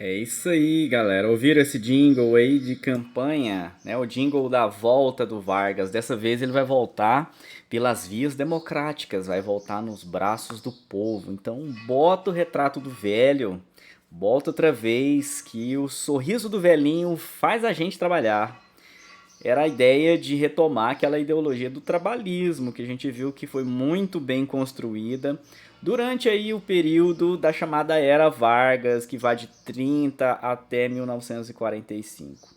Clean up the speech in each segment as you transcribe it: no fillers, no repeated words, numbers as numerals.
É isso aí, galera. Ouviram esse jingle aí de campanha, né? O jingle da volta do Vargas. Dessa vez ele vai voltar pelas vias democráticas, vai voltar nos braços do povo. Então, bota o retrato do velho, bota outra vez que o sorriso do velhinho faz a gente trabalhar. Era a ideia de retomar aquela ideologia do trabalhismo que a gente viu que foi muito bem construída durante aí o período da chamada Era Vargas, que vai de 30 até 1945.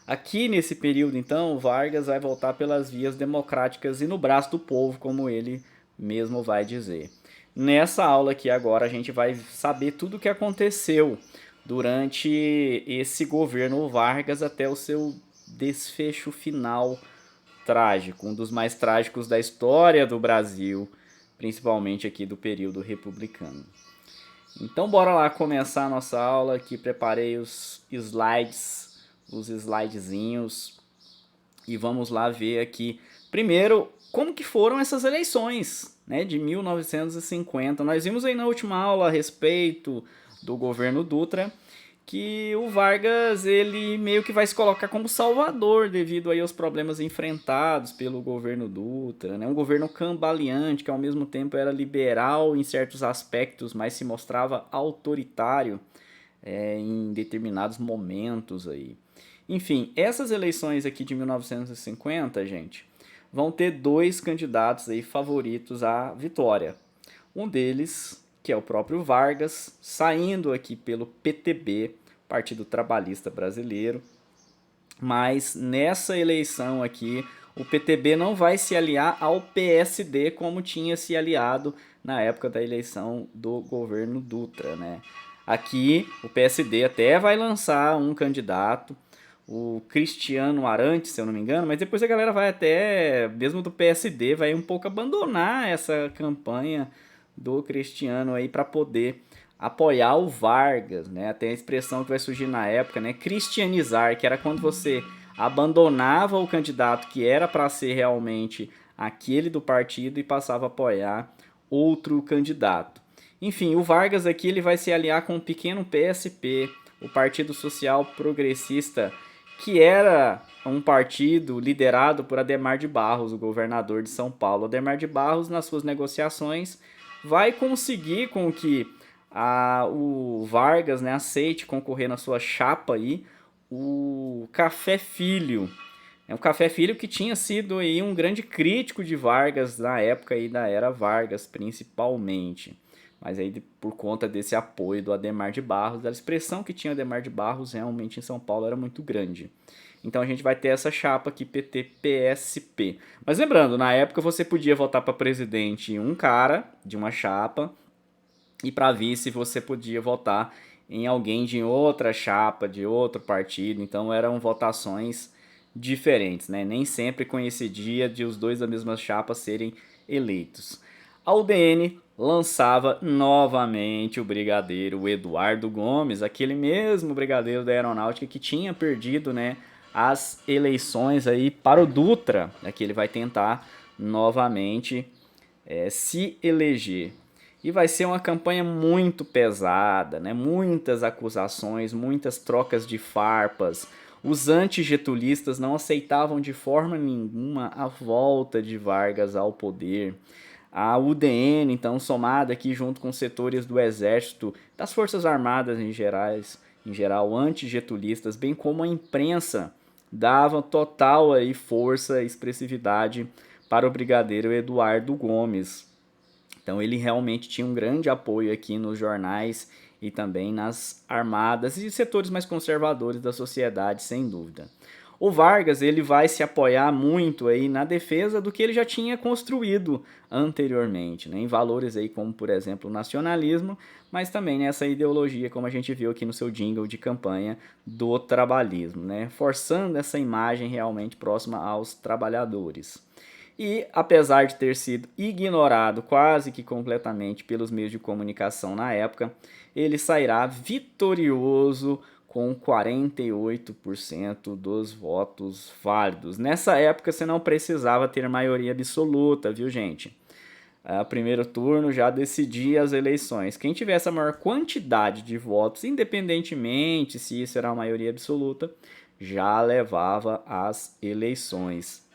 Aqui nesse período, então, Vargas vai voltar pelas vias democráticas e no braço do povo, como ele mesmo vai dizer. Nessa aula aqui agora a gente vai saber tudo o que aconteceu durante esse governo Vargas até o seu desfecho final trágico, um dos mais trágicos da história do Brasil, principalmente aqui do período republicano. Então bora lá começar a nossa aula, aqui preparei os slidezinhos e vamos lá ver aqui primeiro como que foram essas eleições, né, de 1950. Nós vimos aí na última aula a respeito do governo Dutra que o Vargas ele meio que vai se colocar como salvador devido aí aos problemas enfrentados pelo governo Dutra, né? Um governo cambaleante que ao mesmo tempo era liberal em certos aspectos, mas se mostrava autoritário em determinados momentos aí. Enfim, essas eleições aqui de 1950, gente, vão ter dois candidatos aí favoritos à vitória. Um deles, que é o próprio Vargas, saindo aqui pelo PTB, Partido Trabalhista Brasileiro. Mas nessa eleição aqui, o PTB não vai se aliar ao PSD como tinha se aliado na época da eleição do governo Dutra, né? Aqui o PSD até vai lançar um candidato, o Cristiano Arantes, se eu não me engano, mas depois a galera vai até, mesmo do PSD, vai um pouco abandonar essa campanha do Cristiano aí para poder apoiar o Vargas, né? Tem a expressão que vai surgir na época, né? Cristianizar, que era quando você abandonava o candidato que era para ser realmente aquele do partido e passava a apoiar outro candidato. Enfim, o Vargas aqui ele vai se aliar com o pequeno PSP, o Partido Social Progressista, que era um partido liderado por Adhemar de Barros, o governador de São Paulo. Adhemar de Barros, nas suas negociações, vai conseguir com que o Vargas, né, aceite concorrer na sua chapa aí, o Café Filho. É um Café Filho que tinha sido aí um grande crítico de Vargas na época aí da era Vargas, principalmente. Mas aí por conta desse apoio do Adhemar de Barros, da expressão que tinha o Adhemar de Barros realmente em São Paulo era muito grande. Então a gente vai ter essa chapa aqui PT-PSP. Mas lembrando, na época você podia votar para presidente um cara de uma chapa e para vice você podia votar em alguém de outra chapa, de outro partido. Então eram votações diferentes, né? Nem sempre coincidia de os dois da mesma chapa serem eleitos. A UDN lançava novamente o brigadeiro Eduardo Gomes, aquele mesmo brigadeiro da aeronáutica que tinha perdido, né, as eleições aí para o Dutra. Aqui ele vai tentar novamente se eleger. E vai ser uma campanha muito pesada, né? Muitas acusações, muitas trocas de farpas. Os antigetulistas não aceitavam de forma nenhuma a volta de Vargas ao poder. A UDN, então, somada aqui junto com setores do Exército, das Forças Armadas em geral antigetulistas, bem como a imprensa, davam total aí força e expressividade para o brigadeiro Eduardo Gomes. Então ele realmente tinha um grande apoio aqui nos jornais e também nas armadas e setores mais conservadores da sociedade, sem dúvida. O Vargas ele vai se apoiar muito aí na defesa do que ele já tinha construído anteriormente, né, em valores aí como, por exemplo, o nacionalismo, mas também nessa ideologia, como a gente viu aqui no seu jingle de campanha, do trabalhismo, né, forçando essa imagem realmente próxima aos trabalhadores. E, apesar de ter sido ignorado quase que completamente pelos meios de comunicação na época, ele sairá vitorioso com 48% dos votos válidos. Nessa época você não precisava ter maioria absoluta, viu, gente? primeiro turno já decidia as eleições. Quem tivesse a maior quantidade de votos, independentemente se isso era a maioria absoluta, já levava as eleições.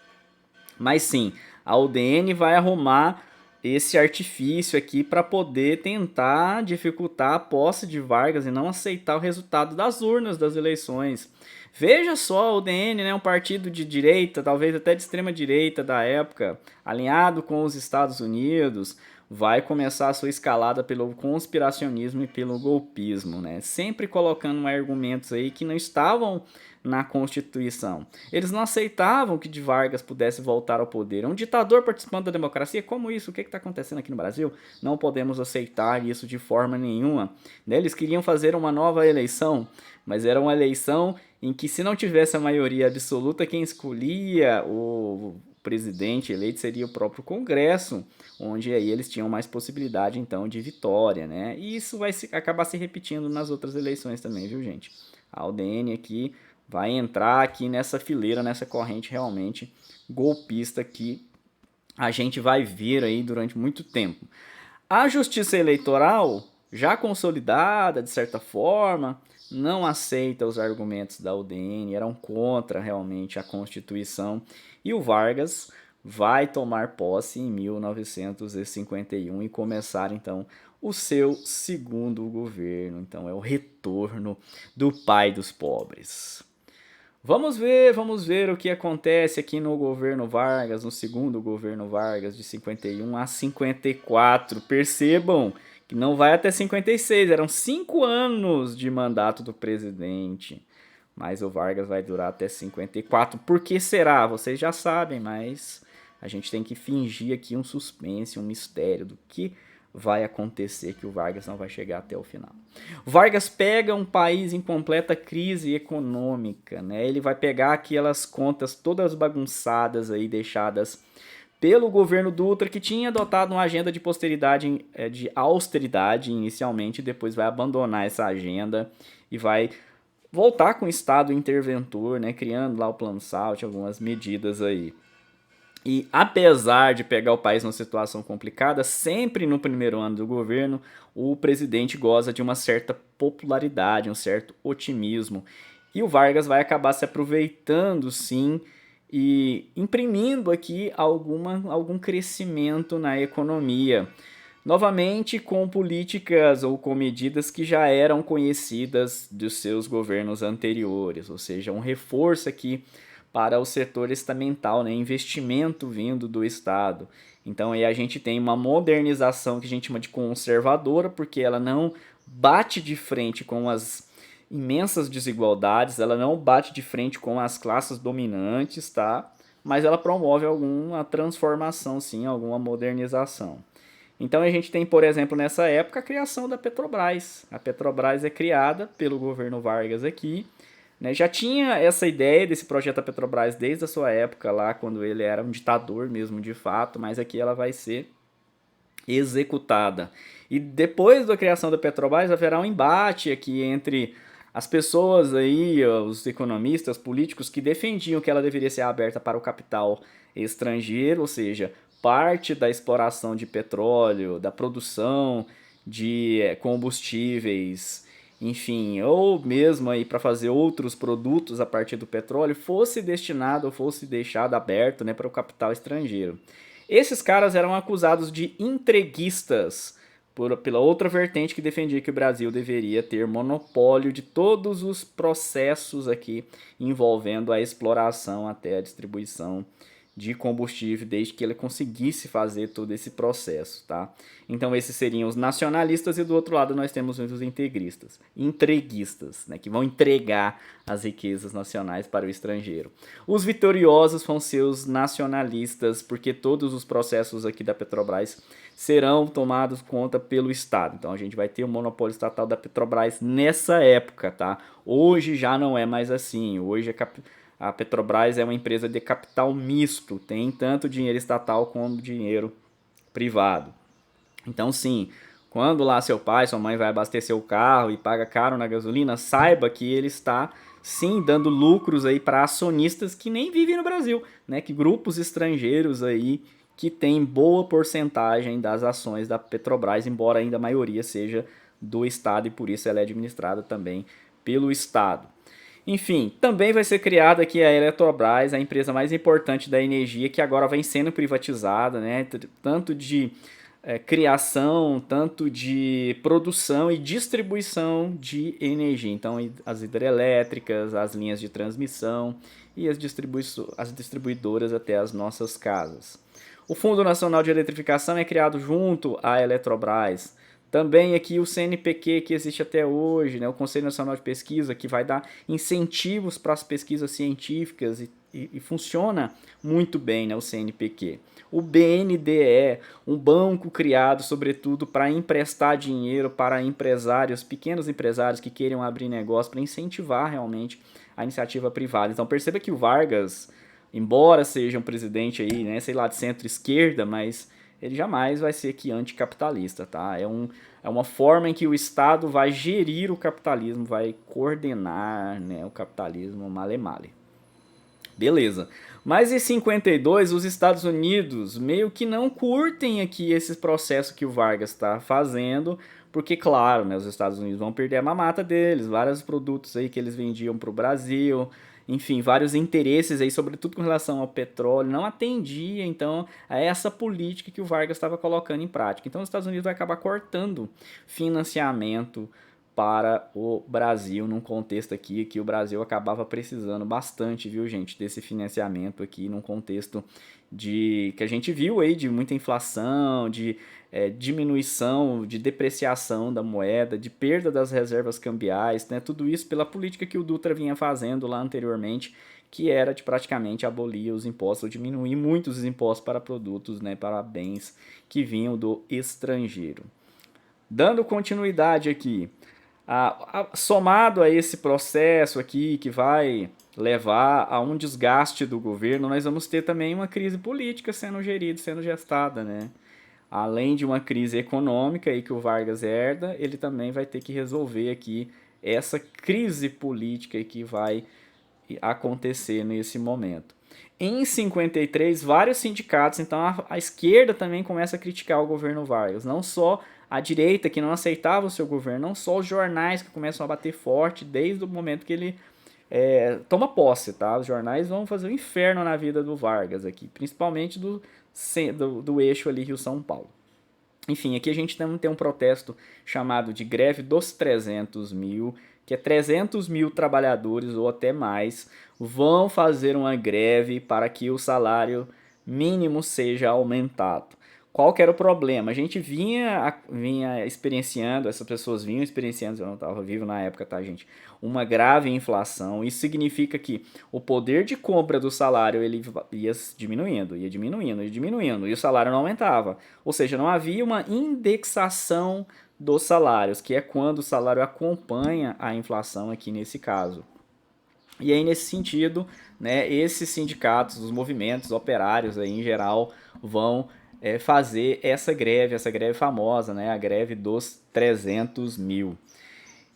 Mas sim, a UDN vai arrumar esse artifício aqui para poder tentar dificultar a posse de Vargas e não aceitar o resultado das urnas das eleições. Veja só, a UDN, né, um partido de direita, talvez até de extrema direita da época, alinhado com os Estados Unidos, vai começar a sua escalada pelo conspiracionismo e pelo golpismo, né? Sempre colocando argumentos aí que não estavam na Constituição. Eles não aceitavam que de Vargas pudesse voltar ao poder. Um ditador participando da democracia, como isso? O que está acontecendo aqui no Brasil? Não podemos aceitar isso de forma nenhuma. Eles queriam fazer uma nova eleição, mas era uma eleição em que, se não tivesse a maioria absoluta, quem escolhia o presidente eleito seria o próprio Congresso, onde aí eles tinham mais possibilidade então de vitória, né? E isso vai acabar se repetindo nas outras eleições também, viu, gente? A UDN aqui vai entrar aqui nessa fileira, nessa corrente realmente golpista que a gente vai ver aí durante muito tempo. A justiça eleitoral, já consolidada de certa forma, não aceita os argumentos da UDN, eram contra realmente a Constituição, e o Vargas vai tomar posse em 1951 e começar então o seu segundo governo. Então é o retorno do pai dos pobres. Vamos ver o que acontece aqui no governo Vargas, no segundo governo Vargas, de 51 a 54. Percebam que não vai até 56, eram 5 anos de mandato do presidente. Mas o Vargas vai durar até 54. Por que será? Vocês já sabem, mas a gente tem que fingir aqui um suspense, um mistério do que vai acontecer, que o Vargas não vai chegar até o final. O Vargas pega um país em completa crise econômica, né? Ele vai pegar aquelas contas todas bagunçadas aí, deixadas pelo governo Dutra, que tinha adotado uma agenda de de austeridade inicialmente, depois vai abandonar essa agenda e vai voltar com o Estado interventor, né? Criando lá o Plano Salt, algumas medidas aí. E apesar de pegar o país numa situação complicada, sempre no primeiro ano do governo, o presidente goza de uma certa popularidade, um certo otimismo. E o Vargas vai acabar se aproveitando, sim, e imprimindo aqui algum crescimento na economia. Novamente com políticas ou com medidas que já eram conhecidas dos seus governos anteriores, ou seja, um reforço aqui para o setor estamental, né? Investimento vindo do Estado. Então aí a gente tem uma modernização que a gente chama de conservadora, porque ela não bate de frente com as imensas desigualdades, ela não bate de frente com as classes dominantes, tá? Mas ela promove alguma transformação, sim, alguma modernização. Então a gente tem, por exemplo, nessa época, a criação da Petrobras. A Petrobras é criada pelo governo Vargas aqui, né? Já tinha essa ideia desse projeto da Petrobras desde a sua época lá, quando ele era um ditador mesmo de fato, mas aqui ela vai ser executada. E depois da criação da Petrobras haverá um embate aqui entre as pessoas aí, os economistas, políticos que defendiam que ela deveria ser aberta para o capital estrangeiro, ou seja, parte da exploração de petróleo, da produção de combustíveis, enfim, ou mesmo aí para fazer outros produtos a partir do petróleo, fosse destinado ou fosse deixado aberto, né, para o capital estrangeiro. Esses caras eram acusados de entreguistas pela outra vertente que defendia que o Brasil deveria ter monopólio de todos os processos aqui envolvendo a exploração até a distribuição de combustível, desde que ele conseguisse fazer todo esse processo, tá? Então esses seriam os nacionalistas e do outro lado nós temos os integristas, entreguistas, né, que vão entregar as riquezas nacionais para o estrangeiro. Os vitoriosos vão ser os nacionalistas, porque todos os processos aqui da Petrobras serão tomados conta pelo Estado. Então a gente vai ter o monopólio estatal da Petrobras nessa época, tá? Hoje já não é mais assim, hoje a Petrobras é uma empresa de capital misto, tem tanto dinheiro estatal como dinheiro privado. Então, sim, quando lá seu pai, sua mãe vai abastecer o carro e paga caro na gasolina, saiba que ele está, sim, dando lucros aí para acionistas que nem vivem no Brasil, né? Que grupos estrangeiros aí que tem boa porcentagem das ações da Petrobras, embora ainda a maioria seja do Estado e por isso ela é administrada também pelo Estado. Enfim, também vai ser criada aqui a Eletrobras, a empresa mais importante da energia, que agora vem sendo privatizada, né? Tanto de criação, tanto de produção e distribuição de energia. Então, as hidrelétricas, as linhas de transmissão e as distribuidoras até as nossas casas. O Fundo Nacional de Eletrificação é criado junto à Eletrobras. Também aqui o CNPq que existe até hoje, né, o Conselho Nacional de Pesquisa, que vai dar incentivos para as pesquisas científicas e funciona muito bem, né, o CNPq. O BNDE, um banco criado sobretudo para emprestar dinheiro para empresários, pequenos empresários que queiram abrir negócio, para incentivar realmente a iniciativa privada. Então perceba que o Vargas, embora seja um presidente aí, né, sei lá, de centro-esquerda, mas ele jamais vai ser aqui anticapitalista, tá? É uma forma em que o Estado vai gerir o capitalismo, vai coordenar, né, o capitalismo male-male. Beleza. Mas em 52, os Estados Unidos meio que não curtem aqui esse processo que o Vargas está fazendo, porque, claro, né, os Estados Unidos vão perder a mamata deles, vários produtos aí que eles vendiam para o Brasil, enfim, vários interesses aí, sobretudo com relação ao petróleo, não atendia, então, a essa política que o Vargas estava colocando em prática. Então, os Estados Unidos vai acabar cortando financiamento para o Brasil, num contexto aqui que o Brasil acabava precisando bastante, viu, gente, desse financiamento aqui, num contexto de que a gente viu aí de muita inflação, de diminuição, de depreciação da moeda, de perda das reservas cambiais, né, tudo isso pela política que o Dutra vinha fazendo lá anteriormente, que era de praticamente abolir os impostos, ou diminuir muitos os impostos para produtos, né, para bens que vinham do estrangeiro. Dando continuidade aqui, somado a esse processo aqui que vai levar a um desgaste do governo, nós vamos ter também uma crise política sendo gerida, sendo gestada, né? Além de uma crise econômica aí que o Vargas herda, ele também vai ter que resolver aqui essa crise política que vai acontecer nesse momento. Em 53, vários sindicatos, então a esquerda também começa a criticar o governo Vargas, não só a direita que não aceitava o seu governo, não só os jornais que começam a bater forte desde o momento que ele toma posse, tá? Os jornais vão fazer um inferno na vida do Vargas aqui, principalmente do eixo ali Rio-São Paulo. Enfim, aqui a gente tem um protesto chamado de greve dos 300 mil, que é 300 mil trabalhadores ou até mais vão fazer uma greve para que o salário mínimo seja aumentado. Qual que era o problema? A gente vinha experienciando, essas pessoas vinham experienciando, eu não estava vivo na época, tá, gente? Uma grave inflação. Isso significa que o poder de compra do salário ele ia diminuindo, e o salário não aumentava. Ou seja, não havia uma indexação dos salários, que é quando o salário acompanha a inflação aqui nesse caso. E aí, nesse sentido, né, esses sindicatos, os movimentos operários aí, em geral, vão fazer essa greve famosa, né, a greve dos 300 mil.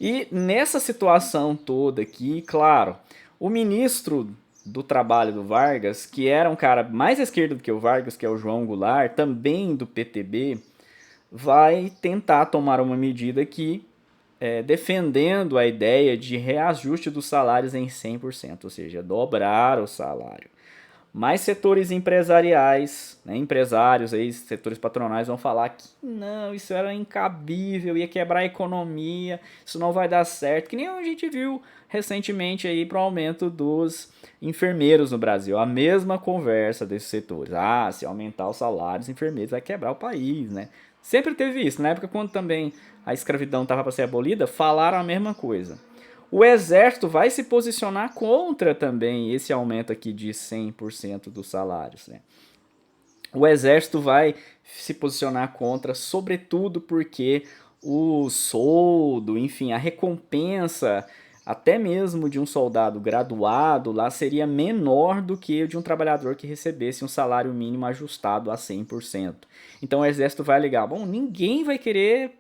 E nessa situação toda aqui, claro, o ministro do trabalho do Vargas, que era um cara mais à esquerda do que o Vargas, que é o João Goulart, também do PTB, vai tentar tomar uma medida aqui defendendo a ideia de reajuste dos salários em 100%, ou seja, dobrar o salário. Mais setores empresariais, né, empresários, aí, setores patronais vão falar que não, isso era incabível, ia quebrar a economia, isso não vai dar certo, que nem a gente viu recentemente aí para o aumento dos enfermeiros no Brasil, a mesma conversa desses setores. Ah, se aumentar os salários, enfermeiros vai quebrar o país, né? Sempre teve isso, na época quando também a escravidão estava para ser abolida, falaram a mesma coisa. O exército vai se posicionar contra também esse aumento aqui de 100% dos salários, né? O exército vai se posicionar contra, sobretudo porque o soldo, enfim, a recompensa até mesmo de um soldado graduado lá, seria menor do que o de um trabalhador que recebesse um salário mínimo ajustado a 100%. Então o exército vai ligar, bom, ninguém vai querer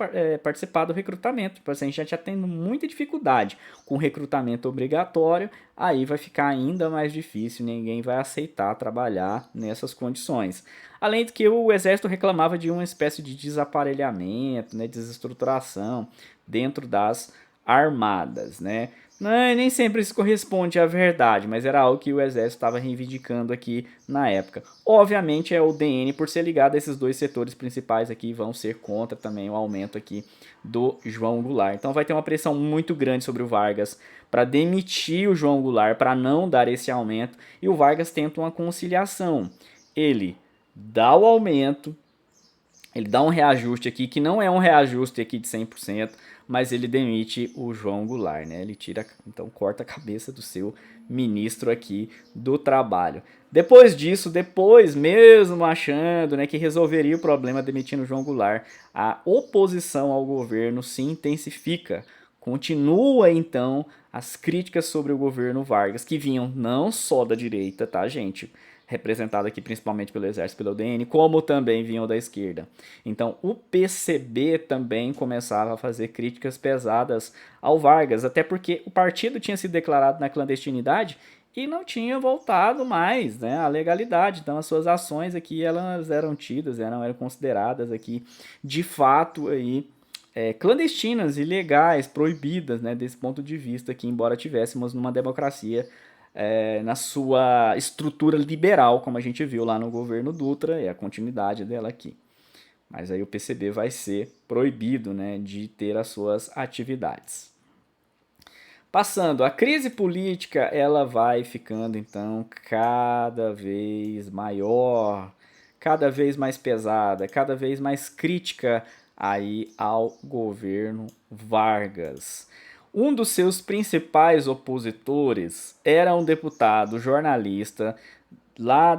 participar do recrutamento, tipo assim, a gente já está tendo muita dificuldade com recrutamento obrigatório, aí vai ficar ainda mais difícil, ninguém vai aceitar trabalhar nessas condições. Além de que o exército reclamava de uma espécie de desaparelhamento, né, desestruturação dentro das armadas, né? Não, nem sempre isso corresponde à verdade, mas era algo que o exército estava reivindicando aqui na época. Obviamente é o DN, por ser ligado a esses dois setores principais aqui, vão ser contra também o aumento aqui do João Goulart. Então vai ter uma pressão muito grande sobre o Vargas para demitir o João Goulart, para não dar esse aumento, e o Vargas tenta uma conciliação. Ele dá o aumento, ele dá um reajuste aqui, que não é um reajuste aqui de 100%, mas ele demite o João Goulart, né? Ele tira, então corta a cabeça do seu ministro aqui do trabalho. Depois disso, depois mesmo achando, né, que resolveria o problema demitindo o João Goulart, a oposição ao governo se intensifica. Continua então as críticas sobre o governo Vargas, que vinham não só da direita, tá, gente? Representada aqui principalmente pelo Exército, pelo UDN, como também vinham da esquerda. Então o PCB também começava a fazer críticas pesadas ao Vargas, até porque o partido tinha sido declarado na clandestinidade e não tinha voltado mais, né, à legalidade. Então as suas ações aqui elas eram tidas, eram consideradas aqui de fato aí clandestinas, ilegais, proibidas, né, desse ponto de vista aqui, embora tivéssemos numa democracia na sua estrutura liberal, como a gente viu lá no governo Dutra, e a continuidade dela aqui. Mas aí o PCB vai ser proibido, né, de ter as suas atividades. Passando, a crise política ela vai ficando então cada vez maior, cada vez mais pesada, cada vez mais crítica aí ao governo Vargas. Um dos seus principais opositores era um deputado jornalista lá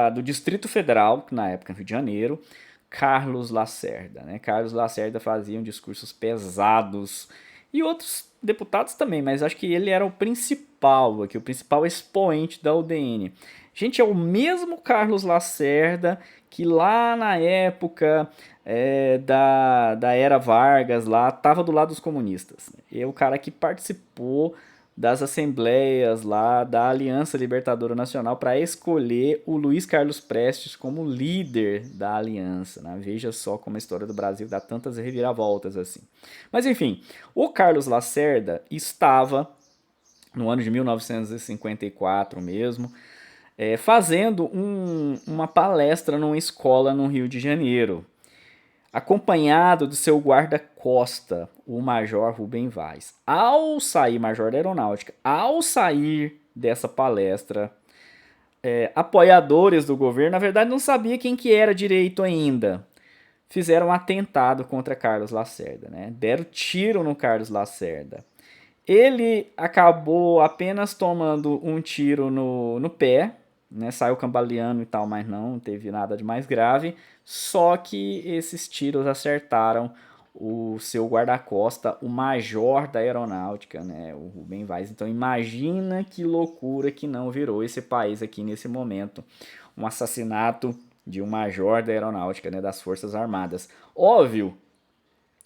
do Distrito Federal, na época no Rio de Janeiro, Carlos Lacerda. Né? Carlos Lacerda fazia discursos pesados e outros deputados também, mas acho que ele era o principal aqui, o principal expoente da UDN. Gente, é o mesmo Carlos Lacerda que lá na época da era Vargas lá estava do lado dos comunistas. É o cara que participou das assembleias lá da Aliança Libertadora Nacional para escolher o Luiz Carlos Prestes como líder da aliança. Né? Veja só como a história do Brasil dá tantas reviravoltas assim. Mas enfim, o Carlos Lacerda estava, no ano de 1954 mesmo, fazendo uma palestra numa escola no Rio de Janeiro, acompanhado do seu guarda-costa, o Major Rubem Vaz. Major da Aeronáutica, ao sair dessa palestra, apoiadores do governo, na verdade não sabia quem que era direito ainda, fizeram um atentado contra Carlos Lacerda, né? Deram tiro no Carlos Lacerda. Ele acabou apenas tomando um tiro no pé, né? Saiu cambaleando e tal, mas não teve nada de mais grave. Só que esses tiros acertaram o seu guarda-costa, o major da aeronáutica, né? O Rubem Vaz. Então imagina que loucura que não virou esse país aqui nesse momento. Um assassinato de um major da aeronáutica, né? Das Forças Armadas. Óbvio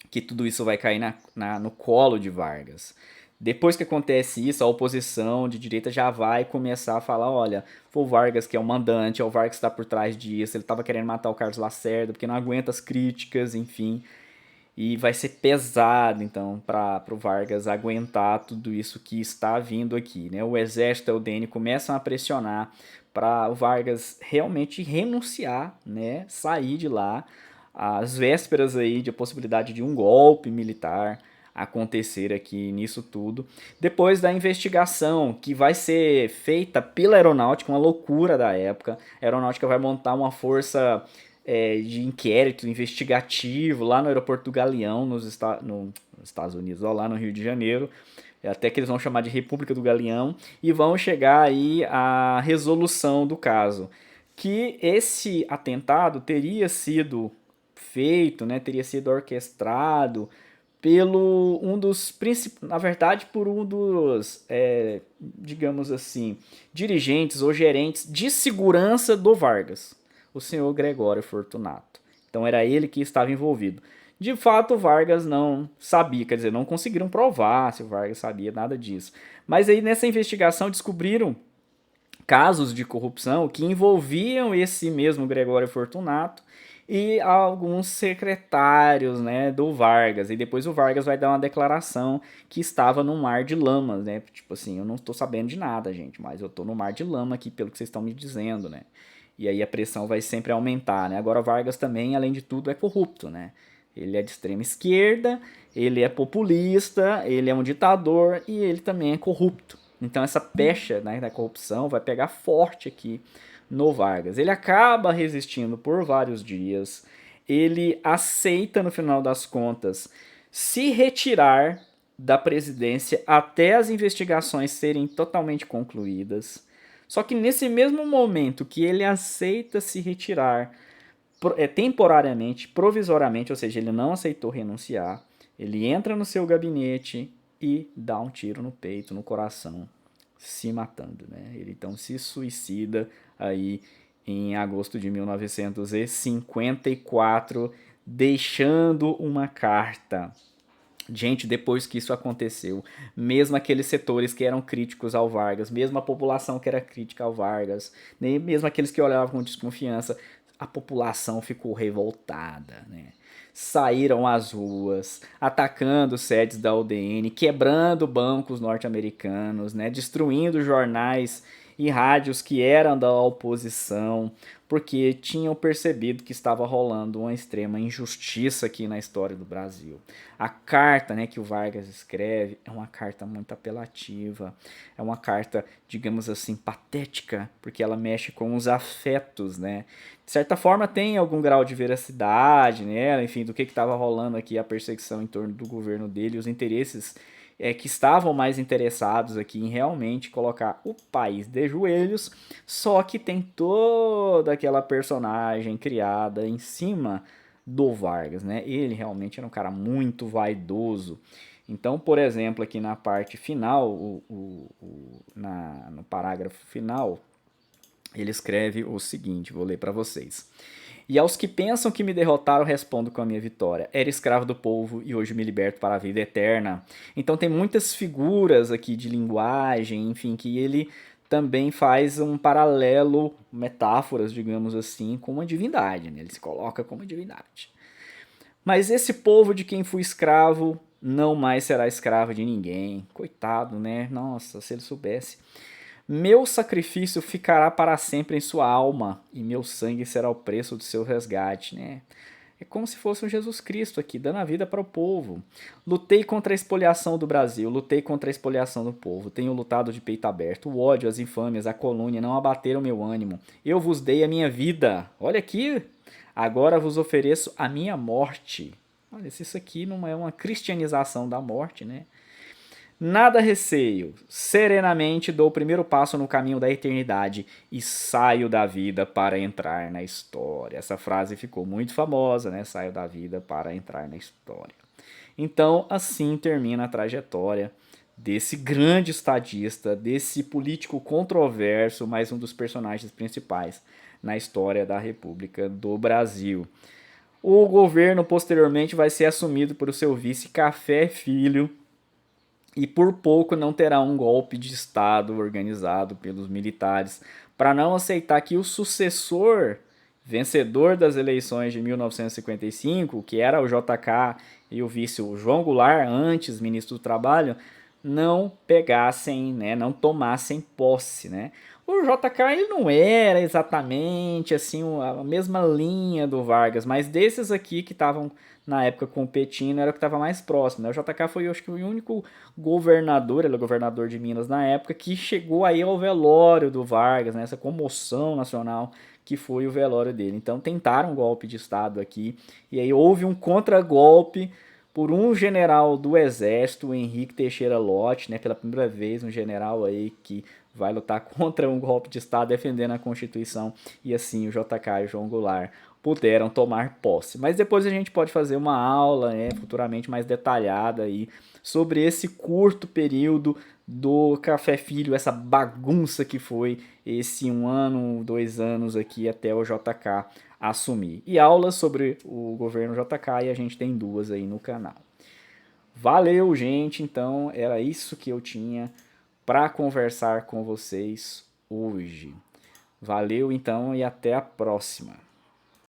que tudo isso vai cair no colo de Vargas. Depois que acontece isso, a oposição de direita já vai começar a falar, olha, foi o Vargas que é o mandante, é o Vargas que está por trás disso, ele estava querendo matar o Carlos Lacerda porque não aguenta as críticas, enfim. E vai ser pesado, então, para o Vargas aguentar tudo isso que está vindo aqui, né? O Exército e o UDN começam a pressionar para o Vargas realmente renunciar, né? Sair de lá, às vésperas aí de a possibilidade de um golpe militar acontecer aqui nisso tudo. Depois da investigação que vai ser feita pela aeronáutica, uma loucura da época, a aeronáutica vai montar uma força de inquérito investigativo lá no aeroporto do Galeão, nos Estados Unidos, ó, lá no Rio de Janeiro, até que eles vão chamar de República do Galeão, e vão chegar aí à resolução do caso. Que esse atentado teria sido feito, né, teria sido orquestrado pelo um dos principais, na verdade, por um dos, digamos assim, dirigentes ou gerentes de segurança do Vargas, o senhor Gregório Fortunato. Então era ele que estava envolvido. De fato, o Vargas não sabia, quer dizer, não conseguiram provar se o Vargas sabia nada disso. Mas aí nessa investigação descobriram casos de corrupção que envolviam esse mesmo Gregório Fortunato e alguns secretários, né, do Vargas. E depois o Vargas vai dar uma declaração que estava num mar de lama, né? Tipo assim, eu não estou sabendo de nada, gente, mas eu estou no mar de lama aqui pelo que vocês estão me dizendo, né? E aí a pressão vai sempre aumentar, né? Agora o Vargas também, além de tudo, é corrupto, né? Ele é de extrema esquerda, ele é populista, ele é um ditador e ele também é corrupto. Então essa pecha, né, da corrupção vai pegar forte aqui no Vargas. Ele acaba resistindo por vários dias, ele aceita no final das contas se retirar da presidência até as investigações serem totalmente concluídas. Só que nesse mesmo momento que ele aceita se retirar temporariamente, provisoriamente, ou seja, ele não aceitou renunciar, ele entra no seu gabinete e dá um tiro no peito, no coração, se matando, né? Ele então se suicida aí em agosto de 1954, deixando uma carta. Gente, depois que isso aconteceu, mesmo aqueles setores que eram críticos ao Vargas, mesmo a população que era crítica ao Vargas, nem mesmo aqueles que olhavam com desconfiança, a população ficou revoltada, né? Saíram às ruas, atacando sedes da UDN, quebrando bancos norte-americanos, né? Destruindo jornais e rádios que eram da oposição, porque tinham percebido que estava rolando uma extrema injustiça aqui na história do Brasil. A carta, né, que o Vargas escreve é uma carta muito apelativa, é uma carta, digamos assim, patética, porque ela mexe com os afetos, né? De certa forma tem algum grau de veracidade, né? Enfim, do que estava rolando aqui, a perseguição em torno do governo dele, os interesses que estavam mais interessados aqui em realmente colocar o país de joelhos, só que tem toda aquela personagem criada em cima do Vargas, né? Ele realmente era um cara muito vaidoso. Então, por exemplo, aqui na parte final, no parágrafo final, ele escreve o seguinte, vou ler para vocês. E aos que pensam que me derrotaram, respondo com a minha vitória. Era escravo do povo e hoje me liberto para a vida eterna. Então tem muitas figuras aqui de linguagem, enfim, que ele também faz um paralelo, metáforas, digamos assim, com uma divindade, né? Ele se coloca como divindade. Mas esse povo de quem fui escravo não mais será escravo de ninguém. Coitado, né? Nossa, se ele soubesse. Meu sacrifício ficará para sempre em sua alma, e meu sangue será o preço do seu resgate, né? É como se fosse um Jesus Cristo aqui, dando a vida para o povo. Lutei contra a expoliação do Brasil, lutei contra a expoliação do povo. Tenho lutado de peito aberto. O ódio, as infâmias, a calúnia não abateram meu ânimo. Eu vos dei a minha vida. Olha aqui. Agora vos ofereço a minha morte. Olha, se isso aqui não é uma cristianização da morte, né? Nada receio, serenamente dou o primeiro passo no caminho da eternidade e saio da vida para entrar na história. Essa frase ficou muito famosa, né? Saio da vida para entrar na história. Então, assim termina a trajetória desse grande estadista, desse político controverso, mais um dos personagens principais na história da República do Brasil. O governo posteriormente vai ser assumido por seu vice Café Filho, e por pouco não terá um golpe de Estado organizado pelos militares para não aceitar que o sucessor vencedor das eleições de 1955, que era o JK, e o vice o João Goulart, antes ministro do Trabalho, não pegassem, né, não tomassem posse, né? O JK ele não era exatamente assim a mesma linha do Vargas, mas desses aqui que estavam na época competindo era o que estava mais próximo, né? O JK foi, eu acho que, o único governador, ele é governador de Minas na época, que chegou aí ao velório do Vargas, né? Essa comoção nacional que foi o velório dele. Então tentaram um golpe de Estado aqui, e aí houve um contragolpe por um general do Exército, o Henrique Teixeira Lott, né? Pela primeira vez, um general aí que vai lutar contra um golpe de Estado defendendo a Constituição, e assim o JK e o João Goulart puderam tomar posse. Mas depois a gente pode fazer uma aula, né, futuramente mais detalhada aí sobre esse curto período do Café Filho, essa bagunça que foi esse 1 ano, 2 anos aqui até o JK assumir. E aulas sobre o governo JK, e a gente tem 2 aí no canal. Valeu, gente, então era isso que eu tinha para conversar com vocês hoje. Valeu então e até a próxima.